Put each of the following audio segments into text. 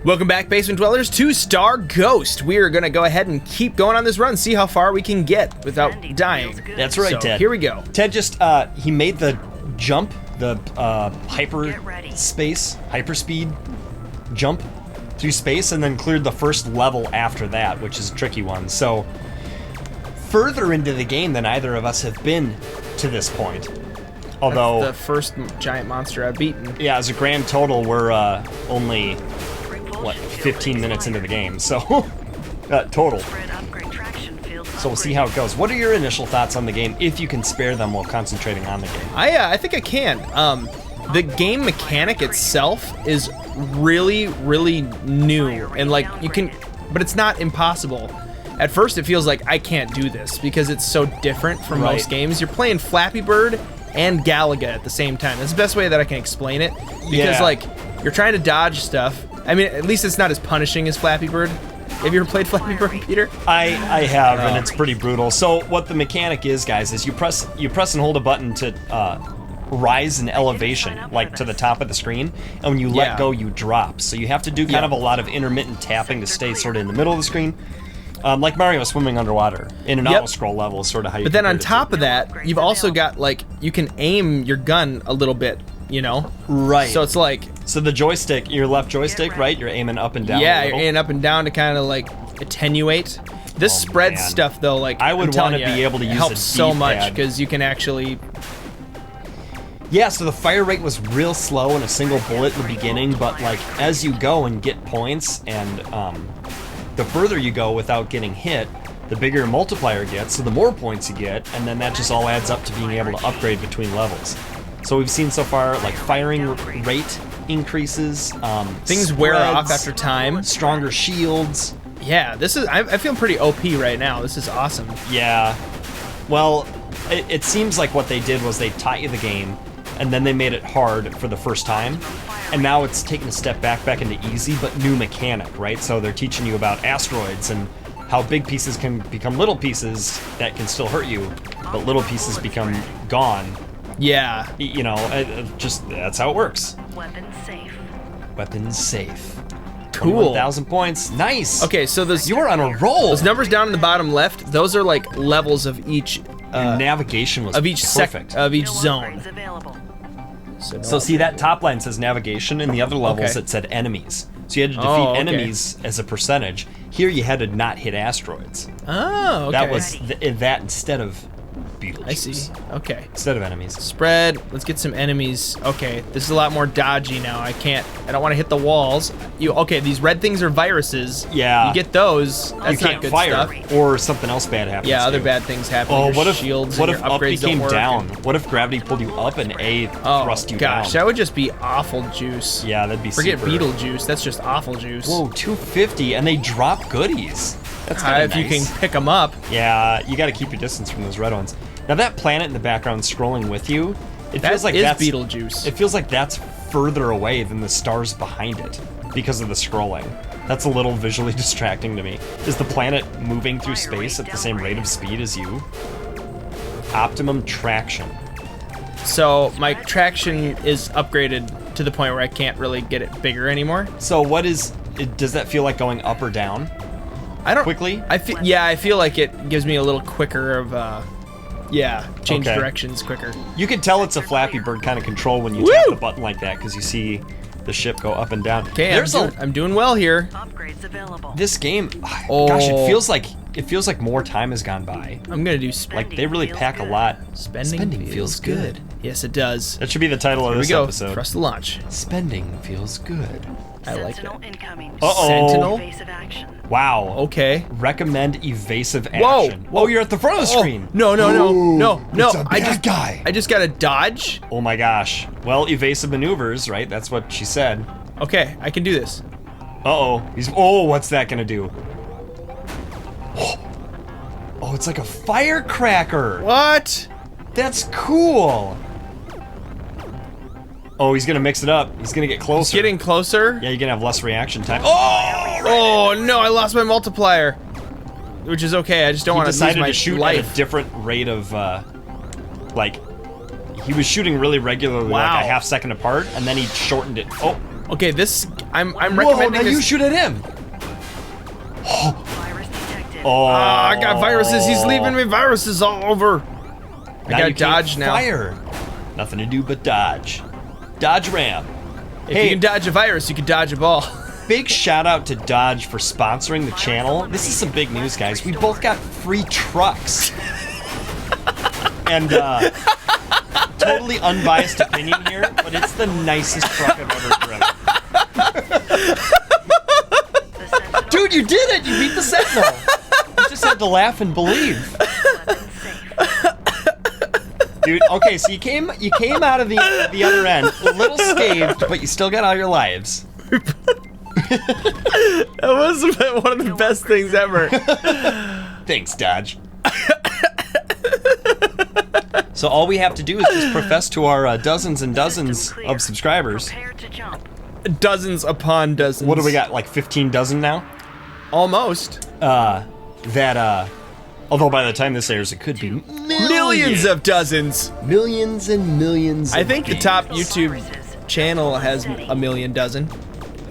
Welcome back, Basement Dwellers, to Star Ghost. We are going to go ahead and keep going on this run, see how far we can get without dying. That's right, so, Ted. Here we go. Ted just, he made the jump, the hyperspeed jump through space, and then cleared the first level after that, which is a tricky one. So, further into the game than either of us have been to this point. Although that's the first giant monster I've beaten. Yeah, as a grand total, we're only, what, 15 minutes into the game, so total. So we'll see how it goes. What are your initial thoughts on the game, if you can spare them while concentrating on the game? I think I can. The game mechanic itself is really, really new, and like you can, but it's not impossible. At first, it feels like I can't do this because it's so different from most games. You're playing Flappy Bird and Galaga at the same time. That's the best way that I can explain it, because like you're trying to dodge stuff. I mean, at least it's not as punishing as Flappy Bird. Have you ever played Flappy Bird, Peter? I have, and it's pretty brutal. So what the mechanic is, guys, is you press and hold a button to rise in elevation, like to the top of the screen, and when you let go, you drop. So you have to do kind of a lot of intermittent tapping to stay sort of in the middle of the screen. Like Mario swimming underwater in an auto-scroll level is sort of how you. But then on top of that, you've also got like you can aim your gun a little bit, you know? Right. So it's like the joystick, your left joystick, right? You're aiming up and down. Yeah, you're aiming up and down to kind of like attenuate. This spread stuff though, like I would want to be able to use helps a so much D-pad. because you can actually. Yeah, so the fire rate was real slow in a single bullet in the beginning, but like as you go and get points, and the further you go without getting hit, the bigger your multiplier gets, so the more points you get, and then that just all adds up to being able to upgrade between levels. So we've seen so far, like, firing rate increases, things wear off after time, stronger shields. Yeah, this is, I feel pretty OP right now. This is awesome. Yeah. Well, it seems like what they did was they taught you the game, and then they made it hard for the first time. And now it's taken a step back into easy, but new mechanic, right? So they're teaching you about asteroids and how big pieces can become little pieces that can still hurt you, but little pieces become gone. Yeah. You know, just that's how it works. Weapons safe. Weapons safe. Cool. 1,000 points. Nice. Okay, so those you are on a roll. Those numbers down in the bottom left, those are like levels of each Your navigation was of each perfect. of each zone. So see, that top line says navigation, and the other levels it said enemies. So you had to defeat enemies as a percentage. Here you had to not hit asteroids. Oh, okay. That was that instead of Beetlejuice. I see. Okay. Instead of enemies. Spread. Let's get some enemies. Okay, this is a lot more dodgy now. I don't want to hit the walls. Okay, these red things are viruses. Yeah. You get those. That's you can't not good fire, stuff. or something else bad happens. Yeah, other to you. bad things happen. Oh, your what if shields what and if your up upgrades became don't work down? and- What if gravity pulled you up and A thrust you down? Gosh, that would just be awful juice. Yeah, that'd be Forget super. Beetlejuice. That's just awful juice. Whoa, 250, and they drop goodies. That's kind of if you nice. can pick them up. Yeah, you got to keep your distance from those red ones. Now that planet in the background scrolling with you, it That feels like is that's Beetlejuice. It feels like that's further away than the stars behind it because of the scrolling. That's a little visually distracting to me. Is the planet moving through space at the same rate of speed as you? Optimum traction. So my traction is upgraded to the point where I can't really get it bigger anymore. So what is? Does that feel like going up or down? I don't quickly. I feel like it gives me a little quicker of change directions quicker. You can tell it's a Flappy Bird kind of control when you tap the button like that, because you see the ship go up and down. Okay, I'm doing well here. Upgrades available. This game, gosh, it feels like more time has gone by. I'm gonna do Like they really pack a lot. spending feels good. Yes, it does. That should be the title of Here we this go. episode. Press the launch. Spending feels good. I like Sentinel it. incoming. Uh-oh. Sentinel? Evasive action. Wow. Okay. Recommend evasive Whoa. action. Oh, you're at the front of the screen. No. it's a bad guy. I just gotta dodge. Oh my gosh. Well, evasive maneuvers, right? That's what she said. Okay, I can do this. Uh-oh. Oh, what's that gonna do? Oh, it's like a firecracker. What? That's cool. Oh, he's gonna mix it up. He's gonna get closer. It's getting closer. Yeah, you're gonna have less reaction time. Oh! Oh no, I lost my multiplier. Which is okay. I just don't He want to lose decided my to shoot life. at a different rate of, like, he was shooting really regularly, Wow. like a half second apart, and then he shortened it. Oh, Okay, this I'm Whoa, recommending now this. you shoot at him. Virus detected. Oh, I got viruses. He's leaving me viruses all over. I Now got you dodge can't now. Fire. Nothing to do but dodge. Dodge ram. If you can dodge a virus, you can dodge a ball. Big shout out to Dodge for sponsoring the channel. This is some big news, guys. We both got free trucks. And totally unbiased opinion here, but it's the nicest truck I've ever driven. The Sentinel Dude, you did it! You beat the Sentinel. You just had to laugh and believe. weapon safe. Dude, okay, so you came out of the other end a little scathed, but you still got all your lives. That was one of the best things ever. Thanks, Dodge. So all we have to do is just profess to our dozens and dozens System clear. of subscribers. Prepare to jump. Dozens upon dozens. What do we got, like 15 dozen now? Almost. Although by the time this airs, it could be Millions of dozens. millions and millions. I think the top games. YouTube channel has a million dozen.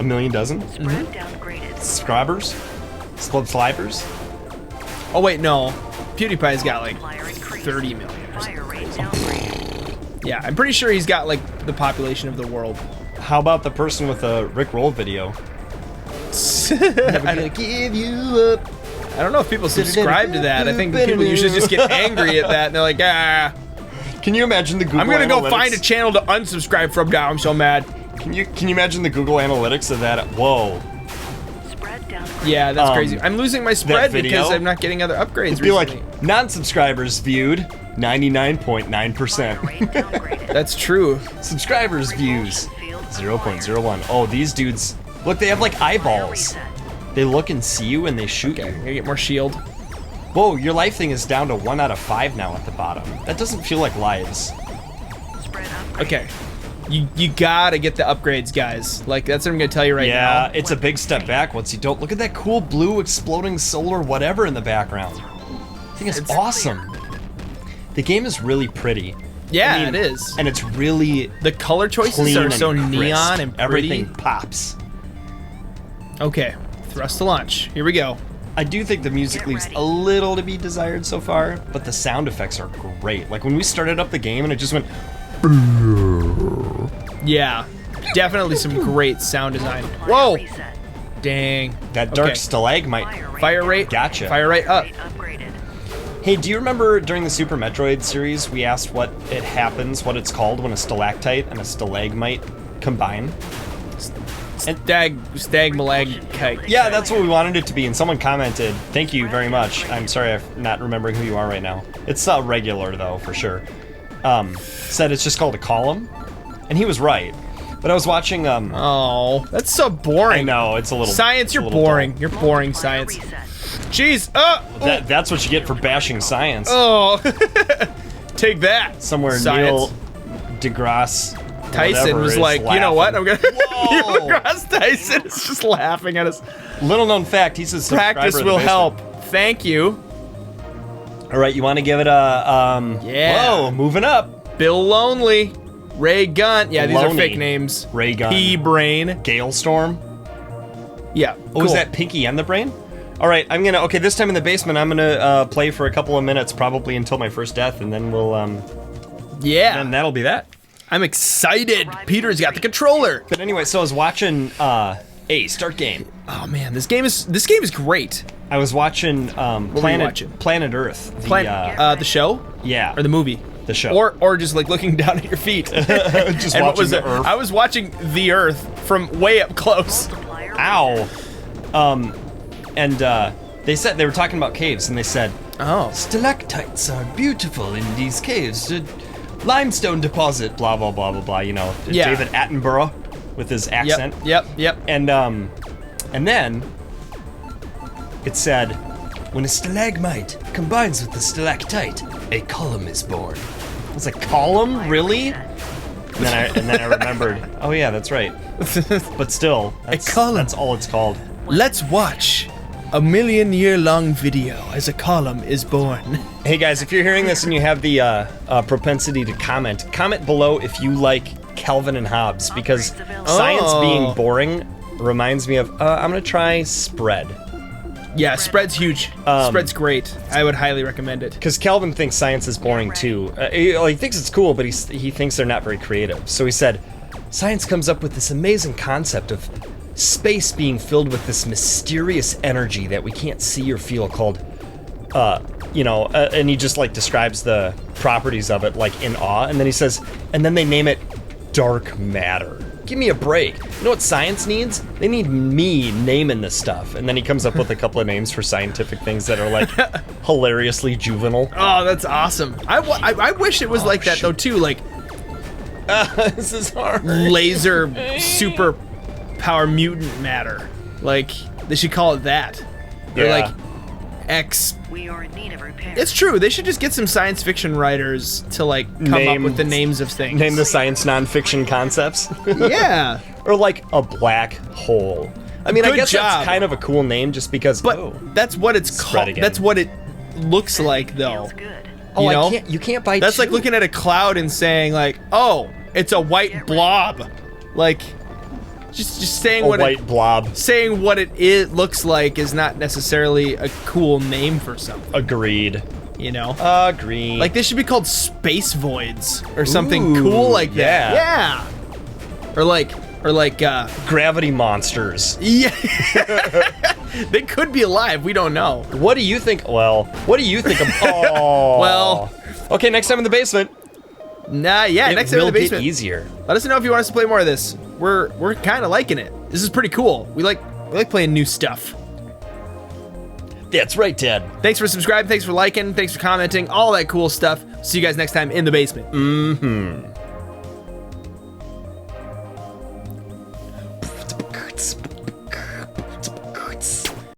A million dozen Spread downgraded. subscribers, slipers. Oh wait, no. PewDiePie's got like Flyer increased. 30 million. Fire rate downgraded. Yeah, I'm pretty sure he's got like the population of the world. How about the person with a Rick Roll video? Never gonna give you up. I don't know if people subscribe to that. I think people usually just get angry at that and they're like, ah. Can you imagine the Google I'm gonna go Analytics? find a channel to unsubscribe from now. I'm so mad. Can you imagine the Google Analytics of that? Whoa. Spread downgraded. Yeah, that's crazy. I'm losing my spread video? because I'm not getting other upgrades It'd be recently. like non-subscribers viewed 99.9%. Fire rate downgraded. That's true. Subscribers views Field 0.01. Oh, these dudes. Look, they have like eyeballs. reset. They look and see you and they shoot Okay, I'm you. gonna get more shield. Whoa, your life thing is down to 1 out of 5 now at the bottom. That doesn't feel like lives. Spread upgrade. Okay. You gotta get the upgrades, guys. Like, that's what I'm gonna tell you right Yeah, now. it's a big step back once you don't. Look at that cool blue exploding solar whatever in the background. I think it's awesome. The game is really pretty. Yeah, I mean, it is. And it's really The color choices clean are and so crisp. neon and pretty. Everything pops. Okay, thrust to launch. Here we go. I do think the music Get leaves ready. a little to be desired so far, but the sound effects are great. Like when we started up the game and it just went, Yeah, definitely some great sound design. Fire Whoa, reset. dang. that dark Okay. stalagmite. Fire rate. Gotcha. Fire rate up. Rate upgraded. Hey, do you remember during the Super Metroid series we asked what it's called when a stalactite and a stalagmite combine? Stagmalagkite. Yeah, that's what we wanted it to be, and someone commented, thank you very much. I'm sorry I'm not remembering who you are right now. It's regular, though, for sure. Said it's just called a column, and he was right. But I was watching, Oh, that's so boring. I know, it's a little... Science, it's a you're little boring. dull. You're boring, Multiplier science. reset. Jeez. That's what you get for bashing science. Oh. Take that. Somewhere science. Neil deGrasse Tyson whatever was is like, you know what? I'm laughing. gonna. Whoa. Neil deGrasse Tyson is just laughing at us. Little known fact, he's a subscriber Practice of the will basement. help. Thank you. All right, you want to give it a Yeah. Whoa, moving up. Bill Lonely. Ray Gun. Yeah, these are Loney. fake names. Ray Gun. P Brain. Gailstorm. Yeah. Oh, cool. is that Pinky and the Brain? All right, okay, this time in the basement, I'm gonna play for a couple of minutes, probably until my first death, and then we'll Yeah. and that'll be that. I'm excited. Peter's got the controller. But anyway, so I was watching start game. Oh man, this game is great. I was watching watching? Planet Earth. The show Yeah, or the movie. The show. Or just like looking down at your feet. just And what watching was the it? Earth. I was watching the Earth from way up close. Multiplier Ow. And they were talking about caves, and they said, Oh. stalactites are beautiful in these caves. Limestone deposit, blah blah blah blah blah. You know, Yeah. David Attenborough with his accent. Yep. And then it said, when a stalagmite combines with a stalactite, a column is born. I was like, column, really? And then I remembered. Oh yeah, that's right. But still, column. That's all it's called. Let's watch a million-year-long video as a column is born. Hey guys, if you're hearing this and you have the propensity to comment below if you like Calvin and Hobbes because science being boring reminds me of. I'm gonna try spread. Yeah, spread's huge. Spread's great. I would highly recommend it. Because Calvin thinks science is boring too. He thinks it's cool, but he thinks they're not very creative. So he said, science comes up with this amazing concept of space being filled with this mysterious energy that we can't see or feel called, and he just like describes the properties of it like in awe. And then he says, and then they name it dark matter. Give me a break. You know what science needs? They need me naming this stuff. And then he comes up with a couple of names for scientific things that are like hilariously juvenile. Oh, that's awesome. I wish it was like that though too. Like, this is hard. laser super power mutant matter. Like, they should call it that. Or Yeah. like X. We are in need of repair. It's true. They should just get some science fiction writers to like come up with the names of things. Name the science nonfiction concepts. Yeah. Or like a black hole. I mean, I Good guess job. that's kind of a cool name just because. But that's what it's Spread called. again. That's what it looks like though. Feels good. oh, you know? you can't buy. That's like two. looking at a cloud and saying like, "Oh, it's a white blob." Like just saying a what white blob. saying what it looks like is not necessarily a cool name for something, Agreed. you know? Agreed. Like they should be called space voids or something Ooh, cool like that. yeah. Yeah. Or like gravity monsters. yeah. They could be alive, we don't know. What do you think? Well, what do you think of? Oh. Well. Okay, next time in the basement. Nah, yeah, It next time in will the basement. get easier. Let us know if you want us to play more of this. We're kind of liking it. This is pretty cool. We like playing new stuff. That's right, Ted. Thanks for subscribing, thanks for liking, thanks for commenting, all that cool stuff. See you guys next time in the basement. Mm-hmm.